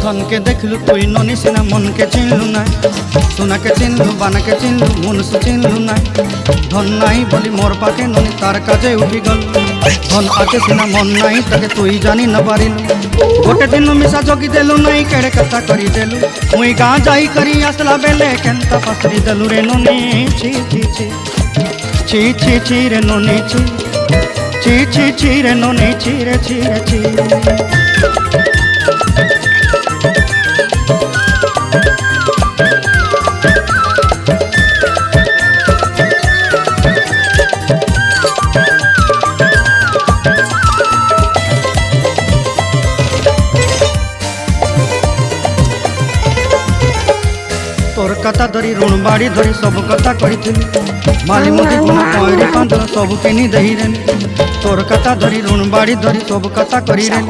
धन के देखलु तुई ननी सिना मन के चिन्हलु ना सोना के चिन्हलु बाना के चिन्हलु मुनसु चिन्हलु ना धन नहीं बोली मोर पाके ननी तार काजे उठी गल धन आके सिना मन नहीं ताके तुई जानी न पारिलु गोटे दिन मिसा जोगी देलु नहीं केड़े कथा करी देलु मुई गाँ जाई करी आसला बेले केंता पसरी देलु रे ननी छी छी छी छी छी छी रे ननी छी छी छी छी रे ननी छी रे छी रे छी तोर कथा धरी ऋण बाड़ी धरी सब कथा कही माली मुदी गुण पैरी पांदर सब किनी दही रे तोर कथा धरी ऋण बाड़ी धरी सब कथा करी रे